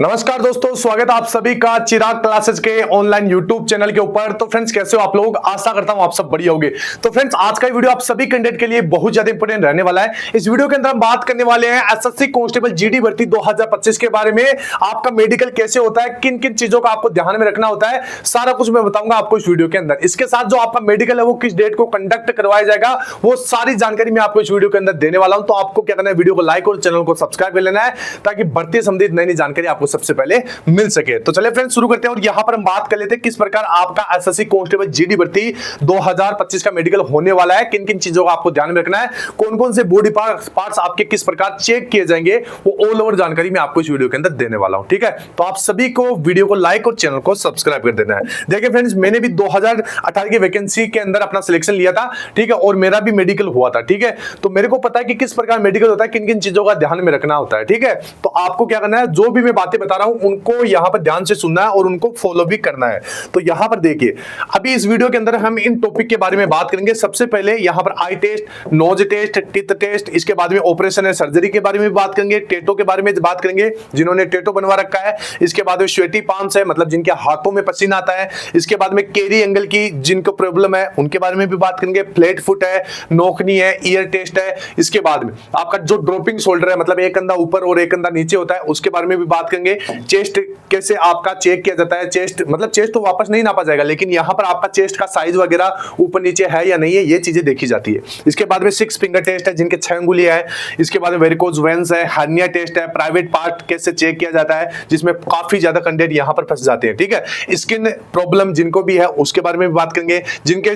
नमस्कार दोस्तों, स्वागत है आप सभी का चिराग क्लासेस के ऑनलाइन यूट्यूब चैनल के ऊपर। तो फ्रेंड्स, कैसे हो आप लोग? आशा करता हूं आप सब बढ़िया होंगे। तो फ्रेंड्स, आज का वीडियो आप सभी कैंडिडेट के लिए बहुत ज्यादा इंपॉर्टेंट रहने वाला है। इस वीडियो के अंदर हम बात करने वाले हैं एसएससी कांस्टेबल जीडी भर्ती 2025 के बारे में। आपका मेडिकल कैसे होता है, किन किन चीजों का आपको ध्यान में रखना होता है, सारा कुछ मैं बताऊंगा आपको इस वीडियो के अंदर। इसके साथ जो आपका मेडिकल है वो किस डेट को कंडक्ट करवाया जाएगा, वो सारी जानकारी मैं आपको इस वीडियो के अंदर देने वाला हूं। तो आपको क्या करना है, वीडियो को लाइक और चैनल को सब्सक्राइब कर लेना है ताकि भर्ती संबंधित नई जानकारी आपको सबसे पहले मिल सके। तो चलिए फ्रेंड्स, शुरू करते हैं। और यहां पर हम बात कर लेते हैं किस प्रकार आपका एसएससी कांस्टेबल जीडी भर्ती 2025 का मेडिकल होने वाला है, किन किन चीजों का आपको ध्यान में रखना है, कौन कौन से बॉडी पार्ट्स आपके किस प्रकार चेक किए जाएंगे, वो ऑल ओवर जानकारी मैं आपको इस वीडियो के अंदर देने वाला हूं। ठीक है, तो आप सभी को वीडियो को लाइक और चैनल को सब्सक्राइब कर देना है। देखिए फ्रेंड्स, मैंने भी 2018 की वैकेंसी के अंदर अपना सिलेक्शन लिया था, ठीक है, और मेरा भी मेडिकल हुआ था। ठीक है, तो मेरे को पता है कि किस प्रकार मेडिकल होता है, किन किन चीजों का ध्यान में रखना होता है। ठीक है, तो आपको क्या करना है, जो भी मैं बातें बता रहा हूं उनको यहां पर ध्यान से सुनना है और उनको फॉलो भी करना है। तो यहां पर देखिए, अभी इस वीडियो के अंदर हम इन टॉपिक के बारे में बात करेंगे। सबसे पहले यहां पर eye test, nose test, teeth test, इसके बाद में ऑपरेशन है सर्जरी के बारे में बात करेंगे, टेटो के बारे में बात करेंगे, जिन्होंने टेटो बनवा रखा है। इसके बाद में स्वेटी पाम्स है, मतलब जिनके हाथों में पसीना आता है। इसके बाद में केरी एंगल की जिनको प्रॉब्लम है उनके बारे में भी बात करेंगे। फ्लैट फुट है, नोकनी है, ईयर टेस्ट है। इसके बाद में आपका जो ड्रॉपिंग शोल्डर है, मतलब एक कंधा ऊपर और एक कंधा नीचे होता है, उसके बारे में भी बात करेंगे। चेस्ट कैसे आपका चेक किया जाता है, चेस्ट मतलब चेस्ट तो वापस नहीं नापा जाएगा, लेकिन यहां पर आपका चेस्ट का साइज वगैरह ऊपर नीचे है या नहीं है, ये चीजें देखी जाती है। इसके बाद में 6 फिंगर टेस्ट है, जिनके 6 अंगुलियां है। इसके बाद में वेरिकोज वेन्स है, हर्निया टेस्ट है, प्राइवेट पार्ट कैसे चेक किया जाता है, जिसमें काफी ज्यादा कैंडिडेट यहां पर फंस जाते हैं। ठीक है, स्किन प्रॉब्लम जिनको भी है उसके बारे में भी बात करेंगे। जिनके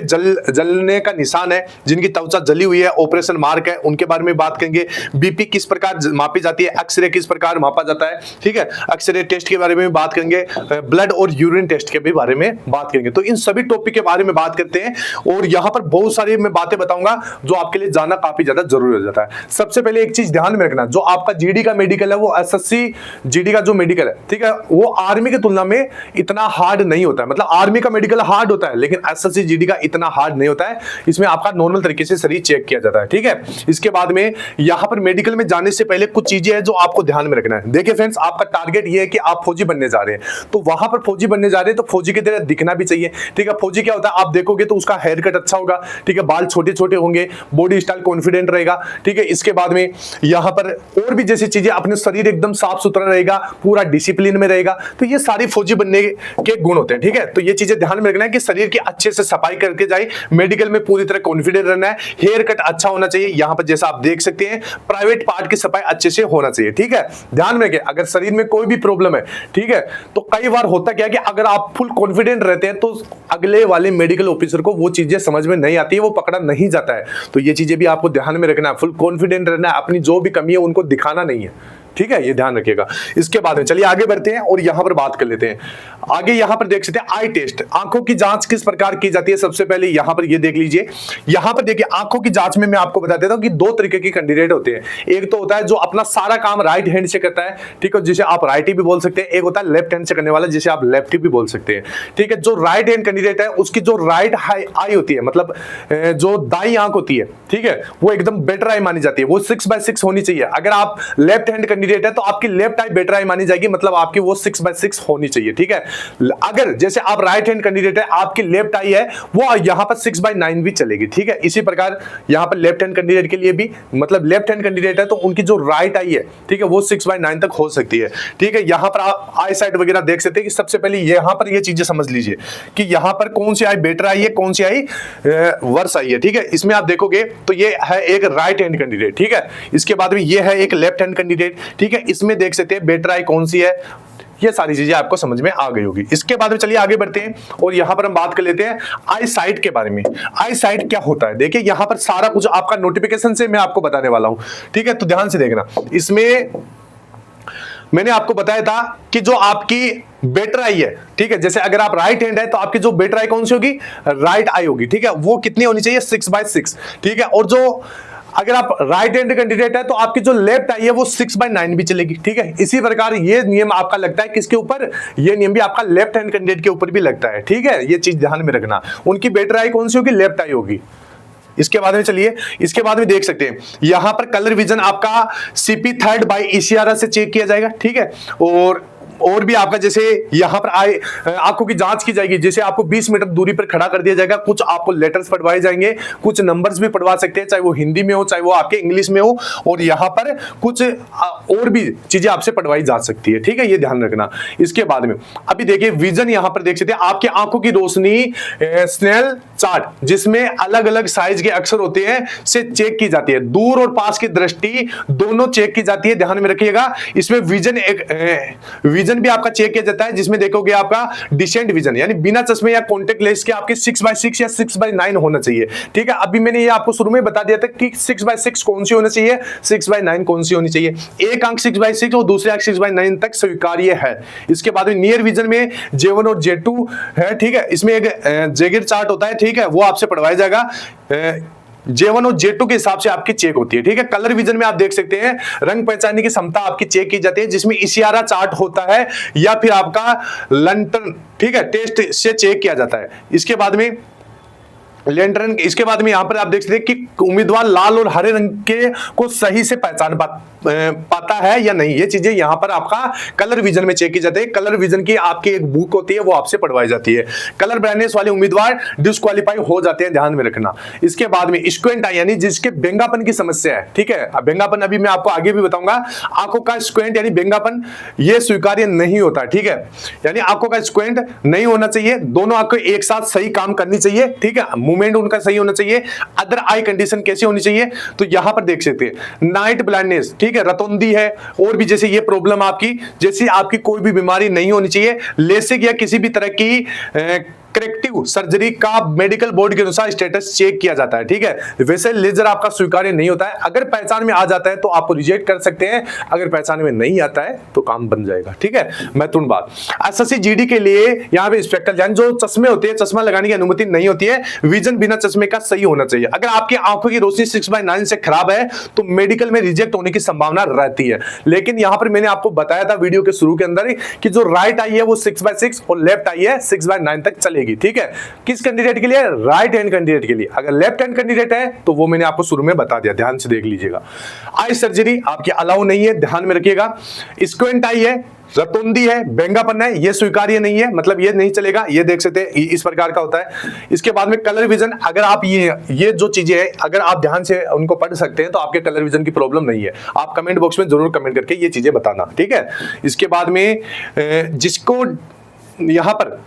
जलने का निशान है, जिनकी त्वचा जली हुई है, ऑपरेशन मार्क है, उनके बारे में बात करेंगे। बीपी किस प्रकार मापी जाती है, एक्सरे किस प्रकार मापा जाता है। ठीक है, एक्सरे टेस्ट के बारे में बात करेंगे, ब्लड और यूरिन टेस्ट के भी बारे में बात करेंगे। तो इन सभी टॉपिक के बारे में बात करते हैं और यहां पर बहुत सारी मैं बातें बताऊंगा जो आपके लिए जानना काफी ज्यादा जरूरी हो जाता है। सबसे पहले एक चीज ध्यान में रखना, जो आपका जीडी का मेडिकल है, वो एसएससी जीडी का जो मेडिकल है, ठीक है, वो आर्मी की तुलना में इतना हार्ड नहीं होता है। मतलब आर्मी का मेडिकल हार्ड होता है, लेकिन एसएससी जीडी का इतना हार्ड नहीं होता है। इसमें आपका नॉर्मल तरीके से शरीर चेक किया जाता है। ठीक है, इसके बाद में यहां पर मेडिकल में जाने से पहले कुछ चीजें हैं जो आपको ध्यान में रखना है। देखिए फ्रेंड्स, आपका टारगेट ये है कि आप फौजी बनने जा रहे हैं, तो वहां पर फौजी बनने जा रहे हैं तो फौजी की तरह दिखना भी चाहिए। ठीक है, फौजी क्या होता है, आप देखोगे तो उसका हेयर कट अच्छा होगा, ठीक है, बाल छोटे छोटे होंगे, बॉडी स्टाइल कॉन्फिडेंट रहेगा। ठीक है, इसके बाद में यहां पर और भी जैसी चीजें, अपने शरीर एकदम साफ सुथरा रहेगा, पूरा डिसिप्लिन में रहेगा। तो ये सारी फौजी बनने के गुण होते हैं। ठीक है, तो ये चीजें ध्यान में रखना है कि शरीर की अच्छे से सफाई करके जाए, मेडिकल में पूरी तरह कॉन्फिडेंट रहना है, हेयर कट अच्छा होना चाहिए। यहां पर जैसा आप देख सकते हैं, प्राइवेट पार्ट की सफाई अच्छे से होना चाहिए। ठीक है, ध्यान में रखें, अगर शरीर में कोई भी प्रॉब्लम है, ठीक है, तो कई बार होता क्या है कि अगर आप फुल कॉन्फिडेंट रहते हैं तो अगले वाले मेडिकल ऑफिसर को वो चीजें समझ में नहीं आती है, वो पकड़ा नहीं जाता है। तो ये चीजें भी आपको ध्यान में रखना है, फुल कॉन्फिडेंट रहना है, अपनी जो भी कमी है उनको दिखाना नहीं है। ठीक है, ये ध्यान रखिएगा। इसके बाद में चलिए आगे बढ़ते हैं और यहां पर बात कर लेते हैं। आगे यहां पर देख सकते हैं आई टेस्ट, आंखों की जांच किस प्रकार की जाती है। सबसे पहले यहां पर ये देख लीजिए, यहां पर देखिए आंखों की जांच में मैं आपको बता देता हूं कि 2 तरीके के कैंडिडेट होते हैं। एक तो होता है जो अपना सारा काम राइट हैंड से करता है, ठीक है, जिसे आप राइटी भी बोल सकते हैं। एक होता है लेफ्ट हैंड से करने वाला, जिसे आप लेफ्टी भी बोल सकते हैं। ठीक है, जो राइट हैंड कैंडिडेट है उसकी जो राइट आई होती है, मतलब जो दाई आंख होती है, ठीक है, वो एकदम बेटर आई मानी जाती है, वो 6/6 होनी चाहिए। अगर आप लेफ्ट हैंड कैंडिडेट है तो आपकी लेफ्ट आई बेटर आई मानी जाएगी, मतलब आपकी वो 6/6 होनी चाहिए। ठीक है, अगर जैसे आप राइट हैंड कैंडिडेट है, आपकी लेफ्ट आई है, वो यहां पर 6/9 भी चलेगी। ठीक है, इसी प्रकार यहां पर लेफ्ट हैंड कैंडिडेट के लिए भी, मतलब लेफ्ट हैंड कैंडिडेट है तो उनकी जो राइट आई है, ठीक है, वो 6/9 तक हो सकती है। ठीक है, यहां पर आप आई साइड वगैरह देख सकते हैं कि सबसे पहले यहां पर ये चीजें समझ लीजिए कि यहां पर कौन सी आई बेटर आई है, कौन सी आई वर्स आई है। ठीक है, इसमें आप देखोगे तो ये है एक राइट हैंड कैंडिडेट। ठीक है, इसके बाद में ये है एक लेफ्ट हैंड कैंडिडेट। ठीक है, इसमें देख सकते हैं बेटर आई कौन सी है, ये सारी चीजें आपको समझ में आ गई होगी। इसके बाद में चलिए आगे बढ़ते हैं और यहां पर हम बात कर लेते हैं आई साइट के बारे में। आई साइट क्या होता है, देखिए यहां पर सारा कुछ आपका नोटिफिकेशन से मैं आपको बताने वाला हूं। ठीक है, तो ध्यान से देखना, इसमें मैंने आपको बताया था कि जो आपकी बेटर आई है, ठीक है, जैसे अगर आप राइट हैंड है तो आपकी जो बेटर आई कौन सी होगी, राइट आई होगी। ठीक है, वो कितनी होनी चाहिए, 6/6। ठीक है, और जो अगर आप राइट हैंड कैंडिडेट है तो आपकी जो लेफ्ट आई है वो 6/9 भी चलेगी। ठीक है, इसी प्रकार ये नियम आपका लगता है किसके ऊपर, ये नियम भी आपका लेफ्ट हैंड कैंडिडेट के ऊपर भी लगता है। ठीक है, ये चीज ध्यान में रखना, उनकी बेटर आई कौन सी होगी, लेफ्ट आई होगी। इसके बाद में चलिए, इसके बाद में देख सकते हैं यहां पर कलर विजन आपका CP3 बाय ECRS से चेक किया जाएगा। ठीक है, और और भी आपका जैसे यहां पर आंखों की जांच की जाएगी, जैसे आपको 20 मीटर दूरी पर खड़ा कर दिया जाएगा, कुछ आपको लेटर्स पढ़वाए जाएंगे, कुछ नंबर्स भी पढ़वा सकते हैं, चाहे वो हिंदी में हो चाहे वो आपके इंग्लिश में हो, और यहां पर कुछ और भी चीजें आपसे पढ़वाई जा सकती है, ठीक है, ये ध्यान रखना। इसके बाद में अभी देखिए विजन, यहां पर देख सकते हैं आपकी आंखों की रोशनी स्नेल चार्ट जिसमें अलग अलग साइज के अक्षर होते हैं से चेक की जाती है, दूर और पास की दृष्टि दोनों चेक की जाती है, ध्यान में रखिएगा। इसमें विजन भी आपका चेक किया जाता है, जिसमें देखोगे आपका डिसेंट विजन यानी बिना चश्मे या कॉन्टेक्ट लेंस के आपके 6/6 या 6/9 होना चाहिए, ठीक है। अभी मैंने ये आपको शुरू में बता दिया था कि 6/6 कौन सी होना चाहिए, 6/9 कौन सी होनी चाहिए। एक अंक 6/6 और दूसरे अंक 6/9 तक स्वीकार्य है। इसके बाद में नियर विजन में J1 और J2 है, ठीक है। इसमें एक जेगिर चार्ट होता है, ठीक है, वो आपसे पढ़वाया जाएगा। J1 और J2 के हिसाब से आपकी चेक होती है, ठीक है। कलर विजन में आप देख सकते हैं रंग पहचानने की क्षमता आपकी चेक की जाती है, जिसमें इशारा चार्ट होता है या फिर आपका लंटन, ठीक है, टेस्ट से चेक किया जाता है। इसके बाद में लेंटर्न, इसके बाद में यहां पर आप देख सकते हैं कि उम्मीदवार लाल और हरे रंग के को सही से पहचान पाता है या नहीं, ये चीजें यहां पर आपका कलर विजन में चेक की जाती है। कलर विजन की आपकी एक बुक होती है, वो आपसे पढ़वाई जाती है। कलर ब्लाइंडनेस वाले उम्मीदवार डिस्क्वालीफाई हो जाते हैं, ध्यान में रखना। इसके बाद में स्क्वेंट आई यानी जिसके बेंगापन की समस्या है, ठीक है। बेंगापन अभी मैं आपको आगे भी बताऊंगा। आंखों का स्क्वेंट यानी बेंगापन ये स्वीकार्य नहीं होता, ठीक है, यानी आंखों का स्क्वेंट नहीं होना चाहिए, दोनों आंखें एक साथ सही काम करनी चाहिए, ठीक है, मूवमेंट उनका सही होना चाहिए। अदर आई कंडीशन कैसी होनी चाहिए, तो यहां पर देख सकते हैं नाइट ब्लाइंडनेस, ठीक है, रतौंधी है, और भी जैसे ये प्रॉब्लम आपकी, जैसी आपकी कोई भी बीमारी नहीं होनी चाहिए। लेसिक या किसी भी तरह की करेक्टिव सर्जरी का मेडिकल बोर्ड के अनुसार स्टेटस चेक किया जाता है, ठीक है। वैसे लेजर आपका स्वीकार्य नहीं होता है, अगर पहचान में आ जाता है तो आपको रिजेक्ट कर सकते हैं, अगर पहचान में नहीं आता है तो काम बन जाएगा, ठीक है। महत्वपूर्ण बात, एसएससी जीडी के लिए यहाँ पे स्पेक्टल यानी जो चश्मे होते हैं, चश्मा लगाने की अनुमति नहीं होती है। विजन बिना चश्मे का सही होना चाहिए। अगर आपकी आंखों की रोशनी 6/9 से खराब है तो मेडिकल में रिजेक्ट होने की संभावना रहती है। लेकिन यहां पर मैंने आपको बताया था वीडियो के शुरू के अंदर कि जो राइट आई है वो 6/6 और लेफ्ट आई है 6/9 तक चलेगी, ठीक है। किस कैंडिडेट के लिए, राइट हैंड कैंडिडेट के लिए। अगर लेफ्ट हैंड कैंडिडेट है तो वो मैंने आपको शुरू में बता दिया, ध्यान से देख लीजिएगा। आई सर्जरी आपकी अलाउ नहीं है, ध्यान में रखिएगा। स्क्वेंट आई है, रतौंधी है, बेंगापन है, ये स्वीकार्य नहीं है, मतलब ये नहीं चलेगा, ये देख सकते हैं इस प्रकार का होता है। इसके बाद में कलर विजन, अगर आप ये जो चीजें हैं अगर आप ध्यान से उनको पढ़ सकते हैं तो आपके कलर विजन की प्रॉब्लम नहीं है। आप कमेंट बॉक्स में जरूर कमेंट करके ये चीजें बताना, ठीक है। इसके बाद में जिसको यहाँ पर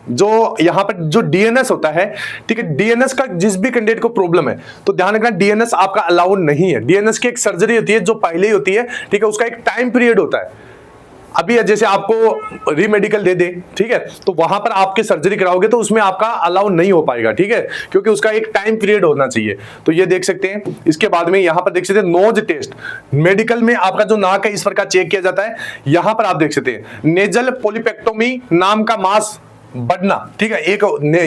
जो डीएनएस होता है, ठीक है, डीएनएस का जिस भी कैंडिडेट को प्रॉब्लम है तो ध्यान रखना डीएनएस आपका अलाउड नहीं है। डीएनएस की एक सर्जरी होती है जो पहले ही होती है, ठीक है, उसका एक टाइम पीरियड होता है। अभी जैसे आपको रीमेडिकल दे दे, ठीक है, तो वहां पर आपके सर्जरी कराओगे तो उसमें आपका अलाउ नहीं हो पाएगा, ठीक है, क्योंकि उसका एक टाइम पीरियड होना चाहिए। तो ये देख सकते हैं। इसके बाद में यहां पर देख सकते हैं नोज टेस्ट, मेडिकल में आपका जो नाक है इस प्रकार चेक किया जाता है। यहां पर आप देख सकते हैं नेजल पोलिपेक्टोमी नाम का मास बढ़ना, ठीक है, एक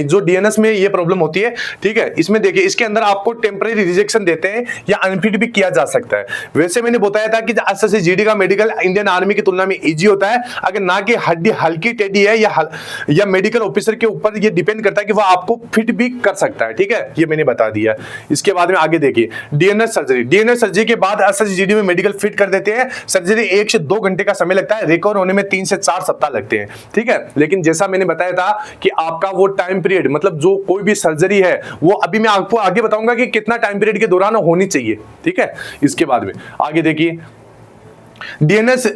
जो डीएनएस में ये प्रॉब्लम होती है, ठीक है। इसमें देखिए इसके अंदर आपको टेम्परेरी रिजेक्शन देते हैं या अनफिट भी किया जा सकता है। वैसे मैंने बताया था कि एसएससी जीडी का मेडिकल इंडियन आर्मी की तुलना में इजी होता है। अगर ना कि हड्डी हल्की टेढ़ी है या मेडिकल ऑफिसर के ऊपर ये डिपेंड करता है कि वह आपको फिट भी कर सकता है, ठीक है, ये मैंने बता दिया। इसके बाद में आगे देखिए डीएनएस सर्जरी। डीएनएस सर्जरी के बाद एसएससी जीडी में मेडिकल फिट कर देते हैं। सर्जरी 1 से 2 घंटे का समय लगता है, रिकवर होने में 3 से 4 सप्ताह लगते हैं, ठीक है। लेकिन जैसा मैंने बताया था कि आपका वो टाइम पीरियड, मतलब जो कोई भी सर्जरी है वो अभी मैं आपको आगे बताऊंगा कि कितना टाइम पीरियड के दौरान होनी चाहिए, ठीक है। इसके बाद में आगे देखिए डीएनएस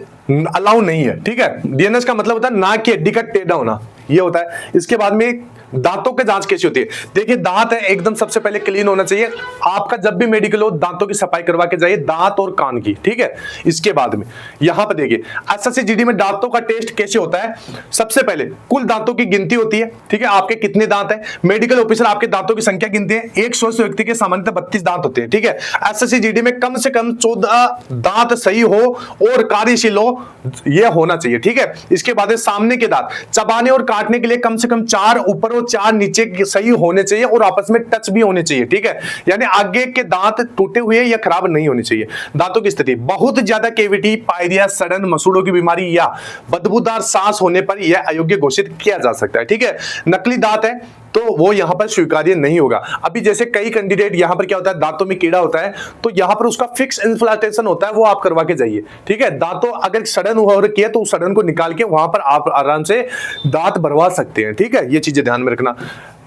अलाउ नहीं है, ठीक है। डीएनएस का मतलब होता है नाक की हड्डी का टेढ़ा होना, ये होता है। इसके बाद में दांतों की जांच कैसी होती है, देखिए दांत है एकदम सबसे पहले क्लीन होना चाहिए। आपका जब भी मेडिकल हो दांतों की सफाई करवा के जाइए, दांत और कान की, ठीक है। इसके बाद में यहां पर देखिए एसएससी जीडी में दांतों का टेस्ट कैसे होता है। सबसे पहले कुल दांतों की गिनती होती है, ठीक है, आपके कितने दांत है। मेडिकल ऑफिसर आपके दांतों की संख्या गिनते हैं। एक स्वस्थ व्यक्ति के सामान्यतः 32 दांत होते हैं, ठीक है। एसएससी जीडी में कम से कम 14 दांत सही हो और कार्यशील हो, यह होना चाहिए, ठीक है। इसके बाद सामने के दांत चबाने और काटने के लिए कम से कम 4 ऊपर और और 4 नीचे के सही होने चाहिए और आपस में टच भी होने चाहिए, ठीक है। यानी आगे के दांत टूटे हुए या खराब नहीं होने चाहिए। दांतों की स्थिति, बहुत ज्यादा केविटी, पायरिया, सड़न, मसूड़ों की बीमारी या बदबूदार सांस होने पर यह अयोग्य घोषित किया जा सकता है, ठीक है। नकली दांत है तो वो यहां पर स्वीकार्य नहीं होगा। अभी जैसे कई कैंडिडेट यहां पर क्या होता है, दांतों में कीड़ा होता है तो यहां पर उसका फिक्स इन्फ्लाटेशन होता है, वो आप करवा के जाइए, ठीक है। दांतों अगर सड़न हो रखी है तो उस सड़न को निकाल के वहां पर आप आराम से दांत भरवा सकते हैं, ठीक है। ये चीजें ध्यान में रखना।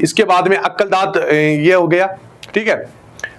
इसके बाद में अक्कल दांत ये हो गया, ठीक है।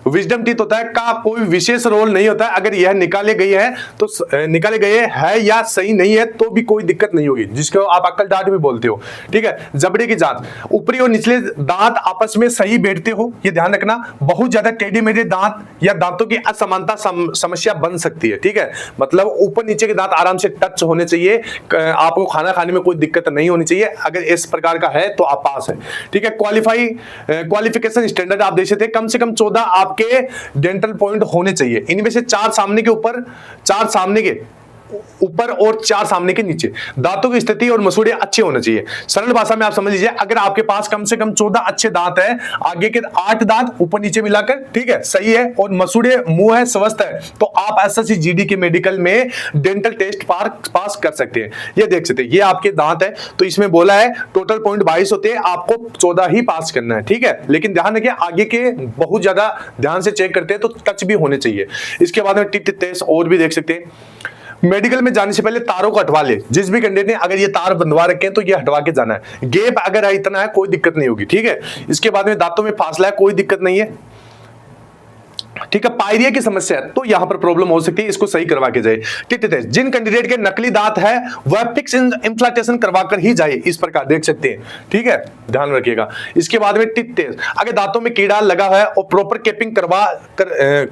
विजडम टीथ होता है का कोई विशेष रोल नहीं होता है, अगर यह निकाले गए हैं तो निकाले गए है या सही नहीं है तो भी कोई दिक्कत नहीं होगी, जिसको आप अक्कल दांत भी बोलते हो, ठीक है। जबड़े की जांच, ऊपरी और निचले दांत आपस में सही बैठते हो, ये ध्यान रखना। बहुत ज्यादा टेढ़े मेढ़े दांत या दांतों की असमानता समस्या बन सकती है, ठीक है। मतलब ऊपर नीचे के दांत आराम से टच होने चाहिए, आपको खाना खाने में कोई दिक्कत नहीं होनी चाहिए। अगर इस प्रकार का है तो आप पास है, ठीक है। क्वालिफिकेशन स्टैंडर्ड आप देख सकते हैं, कम से कम 14 आपके डेंटल पॉइंट होने चाहिए। इनमें से 4 सामने के ऊपर, 4 सामने के ऊपर और 4 सामने के नीचे। दांतों की स्थिति और मसूड़े अच्छे होने चाहिए। सरल भाषा में आप समझ लीजिए, अगर आपके पास कम से कम 14 अच्छे दांत है, आगे के 8 दांत ऊपर नीचे मिलाकर, ठीक है, सही है, और मसूड़े मुंह है, स्वस्थ है, तो आप एसएससी जीडी के मेडिकल में डेंटल टेस्ट पास कर सकते हैं। ये देख सकते हैं, ये आपके दांत है, तो इसमें बोला है टोटल पॉइंट 22 होते हैं, आपको 14 ही पास करना है, ठीक है। लेकिन ध्यान रखिए, आगे के बहुत ज्यादा ध्यान से चेक करते हैं तो टच भी होने चाहिए। इसके बाद में टीथ टेस्ट और भी देख सकते हैं। मेडिकल में जाने से पहले तारों को हटवा ले। जिस भी कैंडिडेट ने अगर ये तार बंधवा रखे हैं तो ये हटवा के जाना है। गैप अगर इतना है कोई दिक्कत नहीं होगी, ठीक है। इसके बाद में दांतों में फासला है, कोई दिक्कत नहीं है, ठीक है। पायरिया की समस्या है तो यहां पर प्रॉब्लम हो सकती है, इसको सही करवा के जाए। टीथ टेस्ट, जिन कैंडिडेट के नकली दांत है वह फिक्स इम्प्लांटेशन करवा कर ही जाए, इस प्रकार देख सकते हैं, ठीक है, ध्यान रखिएगा। इसके बाद में टीथ टेस्ट, अगर दांतों में कीड़ा लगा है और प्रॉपर केपिंग करवा कर,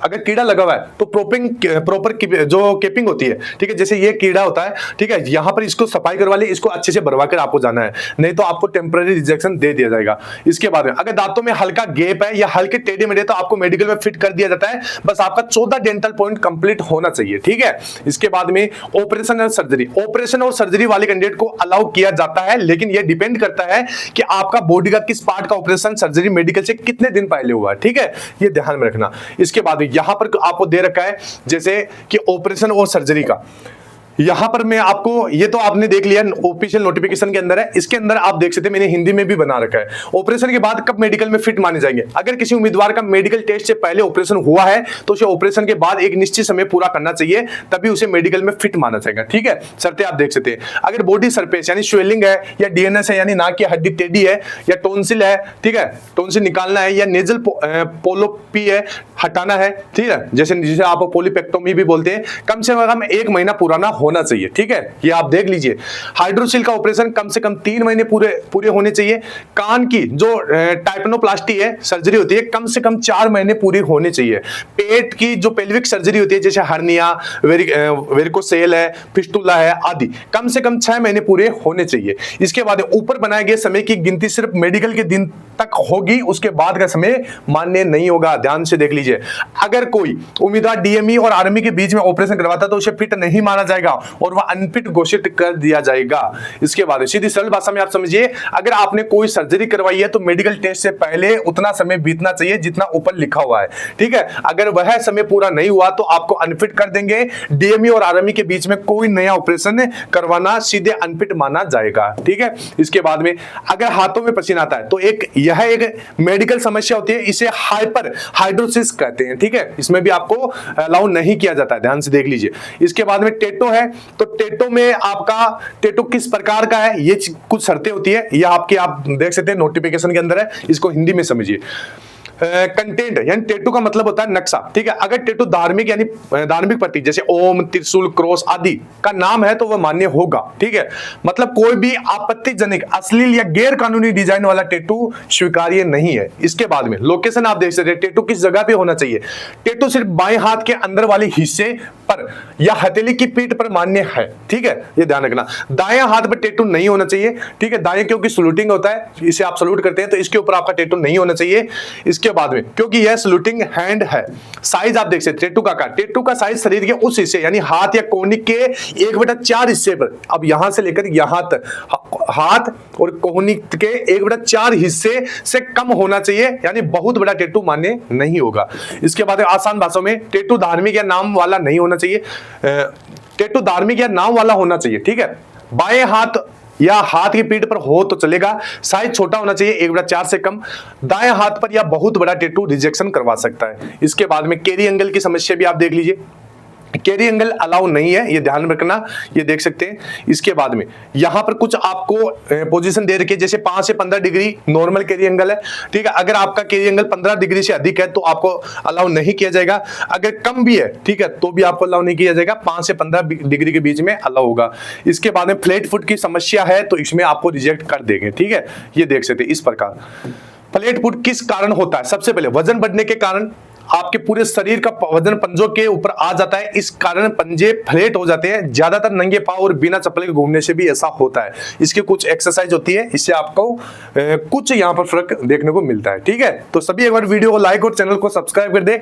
अगर कीड़ा लगा हुआ है तो प्रॉपर जो केपिंग होती है, ठीक है, जैसे ये कीड़ा होता है, ठीक है, यहां पर इसको सफाई करवा ले, इसको अच्छे से भरवा कर आपको जाना है, नहीं तो आपको टेम्पररी रिजेक्शन दे दिया जाएगा। इसके बाद में अगर दांतों में हल्का गैप है या हल्के टेढ़े मेढ़े तो आपको मेडिकल में फिट कर दिया जाता है, बस आपका 14 डेंटल पॉइंट कंप्लीट होना चाहिए, ठीक है। इसके बाद में ऑपरेशन और सर्जरी, ऑपरेशन और सर्जरी वाले कैंडिडेट को अलाउ किया जाता है, लेकिन यह डिपेंड करता है कि आपका बॉडी का किस पार्ट का ऑपरेशन सर्जरी मेडिकल से कितने दिन पहले हुआ है, ठीक है, ये ध्यान में रखना। इसके बाद यहां पर आपको दे रखा है जैसे कि ऑपरेशन और सर्जरी का, यहां पर मैं आपको, ये तो आपने देख लिया ऑफिशियल नोटिफिकेशन के अंदर है, इसके अंदर आप देख सकते हैं मैंने हिंदी में भी बना रखा है। ऑपरेशन के बाद कब मेडिकल में फिट माने जाएंगे, अगर किसी उम्मीदवार का मेडिकल टेस्ट से पहले ऑपरेशन हुआ है तो उसे ऑपरेशन के बाद एक निश्चित समय पूरा करना चाहिए, तभी उसे मेडिकल में फिट माना जाएगा, ठीक है। शर्तें आप देख सकते हैं, अगर बॉडी सरफेस यानी स्वेलिंग है या डीएनएस है यानी नाक की हड्डी टेढ़ी है या टोंसिल है, ठीक है, टोंसिल निकालना है या नेजल पोलोपी है, हटाना है, ठीक है, जैसे आप पोलिपेक्टोमी भी बोलते हैं, कम से कम 1 महीना पुराना होना चाहिए, ठीक है, ये आप देख लीजिए। हाइड्रोसिल का ऑपरेशन कम से कम 3 महीने पूरे होने चाहिए। कान की जो टाइपनोप्लास्टी है सर्जरी होती है, कम से कम 4 महीने पूरी होने चाहिए। पेट की जो पेल्विक सर्जरी होती है जैसे हर्निया, वेरिकोसेल है, फिस्टुला है आदि, कम से कम 6 महीने पूरे होने चाहिए। इसके बाद ऊपर बनाए गए समय की गिनती सिर्फ मेडिकल के दिन तक होगी, उसके बाद का समय मान्य नहीं होगा, ध्यान से देख लीजिए। अगर कोई उम्मीदवार डीएमई और आर्मी के बीच में ऑपरेशन करवाता तो उसे फिट नहीं माना जाएगा और वह अनफिट घोषित कर दिया जाएगा। इसके बाद सीधी सरल भाषा में आप समझिए, अगर आपने कोई सर्जरी करवाई है तो मेडिकल टेस्ट से पहले उतना समय बीतना चाहिए जितना ऊपर लिखा हुआ है, ठीक है। अगर वह समय पूरा नहीं हुआ तो आपको अनफिट कर देंगे। डीएमई और आर्मी के बीच में कोई नया ऑपरेशन करवाना सीधे अनफिट माना जाएगा, ठीक है। इसके बाद में अगर हाथों में पसीना आता है तो यह एक मेडिकल समस्या होती है, इसे हाइपर हाइड्रोसिस कहते हैं, ठीक है, इसमें भी आपको अलाउ नहीं किया जाता है, ध्यान से देख लीजिए। इसके बाद में टेटो है, तो टेटो में आपका टेटो किस प्रकार का है, ये कुछ शर्तें होती है, ये आप देख सकते हैं नोटिफिकेशन के अंदर है, इसको हिंदी में समझिए। कंटेंट यानी टेटू का मतलब होता है नक्शा, ठीक है। अगर टेटू धार्मिक यानी धार्मिक प्रतीक जैसे ओम, त्रिशूल, क्रॉस आदि का नाम है तो वह मान्य होगा, ठीक है। मतलब कोई भी आपत्तिजनक, अश्लील या गैर कानूनी डिजाइन वाला टेटू स्वीकार्य नहीं है। इसके बाद में लोकेशन आप देख सकते हैं, टेटू किस जगह पे होना चाहिए। टेटू सिर्फ बाएं हाथ के अंदर वाले हिस्से पर या हथेली की पीठ पर मान्य है, ठीक है, ये ध्यान रखना। दाएं हाथ पर टैटू नहीं होना चाहिए, ठीक है, दाएं क्योंकि सलूटिंग होता है, इसे आप सलूट करते हैं तो इसके ऊपर आपका टैटू नहीं होना चाहिए। इसके बाद में क्योंकि यह सलूटिंग हैंड है, साइज आप देख सकते हैं टैटू का साइज शरीर के उस हिस्से यानी हाथ या कोहनी के 1/4 हिस्से पर, अब यहां से लेकर यहां तक हाथ और कोहनी के 1/4 हिस्से से कम होना चाहिए, यानी बहुत बड़ा टैटू मान्य नहीं होगा। इसके बाद आसान भाषा में टैटू धार्मिक या नाम वाला नहीं होना चाहिए, टैटू धार्मिक या नाम वाला होना चाहिए, ठीक है। बाएं हाथ या हाथ की पीठ पर हो तो चलेगा, साइज छोटा होना चाहिए 1/4 से कम। दाएं हाथ पर या बहुत बड़ा टैटू रिजेक्शन करवा सकता है। इसके बाद में कैरी एंगल की समस्या भी आप देख लीजिए, कैरी एंगल अलाउ नहीं है, ये ध्यान रखना, ये देख सकते हैं। इसके बाद में यहां पर कुछ आपको पोजीशन दे रखी है, जैसे 5 से 15 डिग्री नॉर्मल कैरी एंगल है, ठीक है। अगर आपका कैरी एंगल 15 डिग्री से अधिक है तो आपको अलाउ नहीं किया जाएगा, अगर कम भी है, ठीक है, तो भी आपको अलाउ नहीं किया जाएगा, 5 से 15 डिग्री के बीच में अलाउ होगा। इसके बाद में फ्लैट फुट की समस्या है तो इसमें आपको रिजेक्ट कर देंगे, ठीक है, ये देख सकते हैं। इस प्रकार फ्लैट फुट किस कारण होता है? सबसे पहले वजन बढ़ने के कारण, आपके पूरे शरीर का वजन पंजों के ऊपर आ जाता है, इस कारण पंजे फ्लैट हो जाते हैं। ज्यादातर नंगे पांव और बिना चप्पल के घूमने से भी ऐसा होता है। इसकी कुछ एक्सरसाइज होती है, इससे आपको कुछ यहां पर फर्क देखने को मिलता है, ठीक है। तो सभी एक बार वीडियो को लाइक और चैनल को सब्सक्राइब कर दे।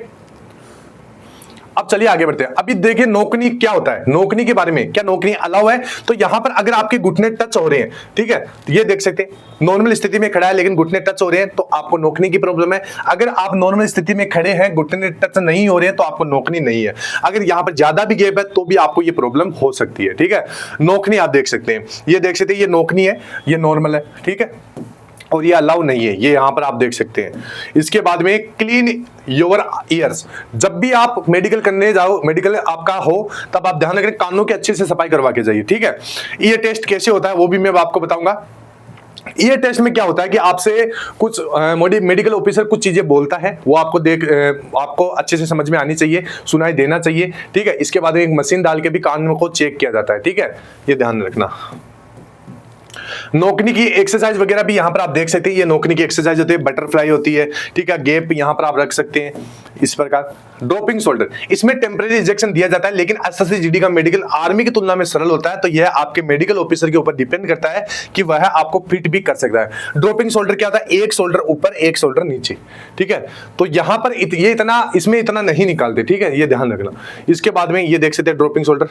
अब चलिए आगे बढ़ते हैं। अभी देखिए नोकनी क्या होता है, नोकनी के बारे में, क्या नोकनी अलाउ है? तो यहां पर अगर आपके घुटने टच हो रहे हैं, ठीक है, तो ये देख सकते हैं नॉर्मल स्थिति में खड़ा है लेकिन घुटने टच हो रहे हैं तो आपको नोकनी की प्रॉब्लम है। अगर आप नॉर्मल स्थिति में खड़े हैं, घुटने टच नहीं हो रहे हैं तो आपको नोकनी नहीं है। अगर यहां पर ज्यादा भी गैप है तो भी आपको ये प्रॉब्लम हो सकती है, ठीक है। नोकनी आप देख सकते हैं, ये देख सकते हैं, ये नोकनी है, ये नॉर्मल है, ठीक है, और ये अलाउ नहीं है, ये यहां पर आप देख सकते हैं। इसके बाद में क्लीन योर ईयर्स, जब भी आप मेडिकल करने जाओ, मेडिकल आपका हो, तब आप ध्यान रखें कानों की अच्छे से सफाई करवा के जाइए, ठीक है। ईयर टेस्ट कैसे होता है वो भी मैं आपको बताऊंगा। ईयर टेस्ट में क्या होता है कि आपसे कुछ मेडिकल ऑफिसर कुछ चीजें बोलता है, वो आपको आपको अच्छे से समझ में आनी चाहिए, सुनाई देना चाहिए, ठीक है। इसके बाद एक मशीन डाल के भी कानों को चेक किया जाता है, ठीक है, ये ध्यान रखना। नोकनी की एक्सरसाइज वगैरह भी यहां पर आप देख सकते हैं, ये नोकनी की एक्सरसाइज होती है, बटरफ्लाई होती है, ठीक है, गैप यहां पर आप रख सकते हैं इस प्रकार। ड्रॉपिंग शोल्डर, इसमें टेम्परेरी इंजेक्शन दिया जाता है लेकिन एसएससी-जीडी का मेडिकल आर्मी की तुलना में सरल होता है, तो यह आपके मेडिकल ऑफिसर के ऊपर डिपेंड करता है कि वह आपको फिट भी कर सकता है। ड्रॉपिंग शोल्डर क्या होता है? एक शोल्डर ऊपर एक शोल्डर नीचे, ठीक है। तो यहां पर ये इतना, इसमें इतना नहीं निकालते, ठीक है, ये ध्यान रखना। इसके बाद में ये देख सकते हैं ड्रॉपिंग शोल्डर,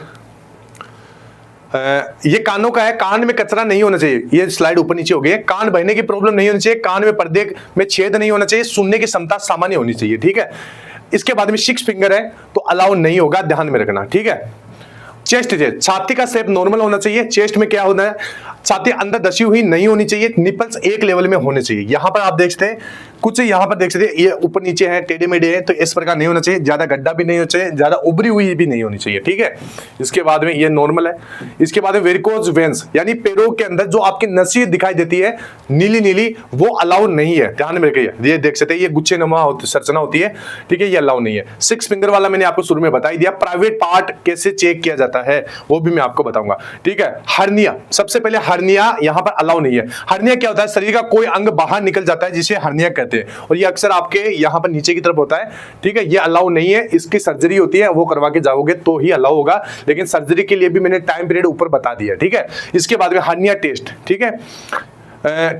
ये कानों का है, कान में कचरा नहीं होना चाहिए, ये स्लाइड ऊपर नीचे हो गई है। कान बहने की प्रॉब्लम नहीं होनी चाहिए, कान में पर्दे में छेद नहीं होना चाहिए, सुनने की क्षमता सामान्य होनी चाहिए, ठीक है। इसके बाद में 6 फिंगर है तो अलाउ नहीं होगा, ध्यान में रखना, ठीक है। चेस्ट, छाती का शेप नॉर्मल होना चाहिए। चेस्ट में क्या होना है? छाती अंदर दसी हुई नहीं होनी चाहिए, निपल्स एक लेवल में होने चाहिए। यहां पर आप देख सकते हैं, कुछ यहां पर देख सकते हैं, ये ऊपर नीचे है, टेढ़े मेढ़े है, तो इस प्रकार नहीं होना चाहिए। ज्यादा गड्ढा भी नहीं होना चाहिए, ज्यादा उभरी हुई भी नहीं होनी चाहिए, ठीक है। इसके बाद में ये नॉर्मल है। इसके बाद में वेरिकोज वेन्स, यानी पैरों के अंदर जो आपकी नसें दिखाई देती है नीली नीली, वो अलाउ नहीं है, ध्यान में रखिए। ये देख सकते हैं, ये गुच्छे नुमा संरचना होती है, ठीक है, ये अलाउ नहीं है। 6 फिंगर वाला मैंने आपको शुरू में बता ही दिया। प्राइवेट पार्ट कैसे चेक किया जाता है वो भी मैं आपको बताऊंगा, ठीक है। हर्निया, सबसे पहले हर्निया यहां पर अलाउ नहीं है। हर्निया क्या होता है? शरीर का कोई अंग बाहर निकल जाता है जिसे हर्निया कहते हैं, और ये अक्सर आपके यहां पर नीचे की तरफ होता है, ठीक है, ये अलाउ नहीं है। इसकी सर्जरी होती है, वो करवा के जाओगे तो ही अलाउ होगा, लेकिन सर्जरी के लिए भी मैंने टाइम पीरियड ऊपर बता दिया, ठीक है। इसके बाद में हर्निया टेस्ट, ठीक है।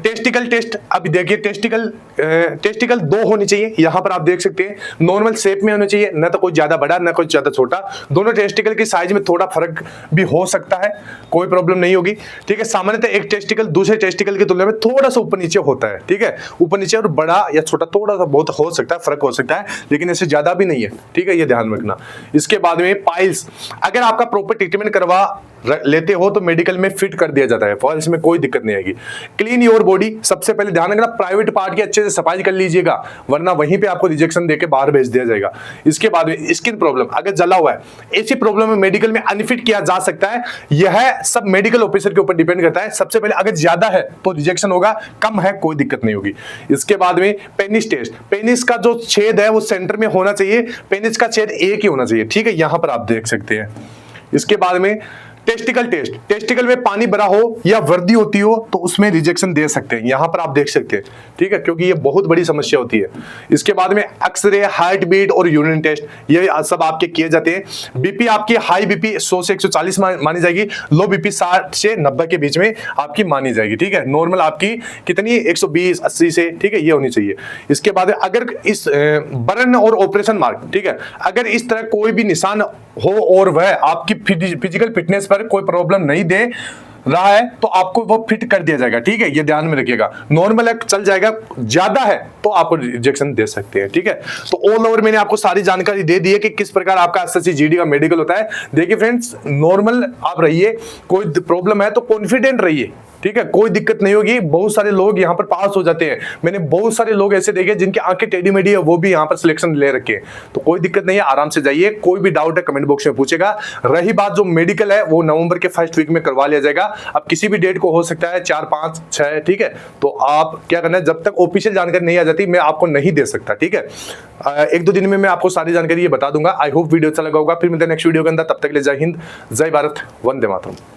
टेस्टिकल टेस्ट, अभी देखिए टेस्टिकल 2 होनी चाहिए, यहां पर आप देख सकते हैं, नॉर्मल शेप में होना चाहिए, ना तो कोई ज्यादा बड़ा ना कोई ज्यादा छोटा। दोनों टेस्टिकल की साइज में थोड़ा फर्क भी हो सकता है, कोई प्रॉब्लम नहीं होगी, ठीक है। सामान्यतः एक टेस्टिकल दूसरे टेस्टिकल की तुलना में थोड़ा सा ऊपर नीचे होता है, ठीक है, ऊपर नीचे, और बड़ा या छोटा थोड़ा सा बहुत हो सकता है, फर्क हो सकता है, लेकिन ऐसे ज्यादा भी नहीं है, ठीक है, ये ध्यान रखना। इसके बाद में पाइल्स, अगर आपका प्रॉपर ट्रीटमेंट करवा लेते हो तो मेडिकल में फिट कर दिया जाता है, फॉल्स में कोई दिक्कत नहीं आएगी। क्लीन योर बॉडी, सबसे पहले ध्यान रखना प्राइवेट पार्ट की अच्छे से सफाई कर लीजिएगा, वरना वहीं पे आपको रिजेक्शन देके बाहर भेज दिया जाएगा। इसके बाद में स्किन प्रॉब्लम, अगर जला हुआ है, ऐसी प्रॉब्लम में मेडिकल में अनफिट किया जा सकता है। यह सब मेडिकल ऑफिसर के ऊपर डिपेंड करता है। सबसे पहले अगर ज्यादा है तो रिजेक्शन होगा, कम है कोई दिक्कत नहीं होगी। इसके बाद में पेनिस टेस्ट, पेनिस का जो छेद है वो सेंटर में होना चाहिए, पेनिस का छेद एक ही होना चाहिए, ठीक है, यहां पर आप देख सकते हैं। इसके बाद में टेस्टिकल टेस्ट, टेस्टिकल में पानी भरा हो या वर्दी होती हो तो उसमें रिजेक्शन दे सकते हैं, यहां पर आप देख सकते हैं, ठीक है, क्योंकि ये बहुत बड़ी समस्या होती है। इसके बाद में एक्सरे, हार्ट बीट और यूरिन टेस्ट, ये सब आपके किए जाते हैं। बीपी आपकी हाई बीपी 100 से 140 मानी जाएगी, लो बीपी 60 से 90 के बीच में आपकी मानी जाएगी, ठीक है। नॉर्मल आपकी कितनी 120 80 से, ठीक है, ये होनी चाहिए। इसके बाद अगर इस बर्न और ऑपरेशन मार्क, ठीक है, अगर इस तरह कोई भी निशान हो और वह आपकी फिजिकल फिटनेस पर कोई प्रॉब्लम नहीं दे रहा है तो आपको वो फिट कर दिया जाएगा, ठीक है, ये ध्यान में रखिएगा। नॉर्मल है चल जाएगा, ज्यादा है तो आपको रिजेक्शन दे सकते हैं, ठीक है। तो ऑल ओवर मैंने आपको सारी जानकारी दे दी है कि किस प्रकार आपका एसएससी जीडी का मेडिकल होता है। देखिए फ्रेंड्स, नॉर्मल आप रहिए, कोई प्रॉब्लम है तो कॉन्फिडेंट रहिए, ठीक है, कोई दिक्कत नहीं होगी। बहुत सारे लोग यहाँ पर पास हो जाते हैं, मैंने बहुत सारे लोग ऐसे देखे जिनकी आंखें टेढ़ी मेढ़ी है, वो भी यहाँ पर सिलेक्शन ले रखे हैं। तो कोई दिक्कत नहीं है, आराम से जाइए। कोई भी डाउट है कमेंट बॉक्स में पूछेगा। रही बात जो मेडिकल है वो नवंबर के फर्स्ट वीक में करवा लिया जाएगा। अब किसी भी डेट को हो सकता है 4 5 6, ठीक है। तो आप क्या करना है, जब तक ऑफिशियल जानकारी नहीं आ जाती मैं आपको नहीं दे सकता, ठीक है। 1-2 दिन में मैं आपको सारी जानकारी ये बता दूंगा। आई होप वीडियो अच्छा लगा होगा। फिर मिलते हैं नेक्स्ट वीडियो के अंदर, तब तक के लिए जय हिंद, जय भारत, वंदे मातरम।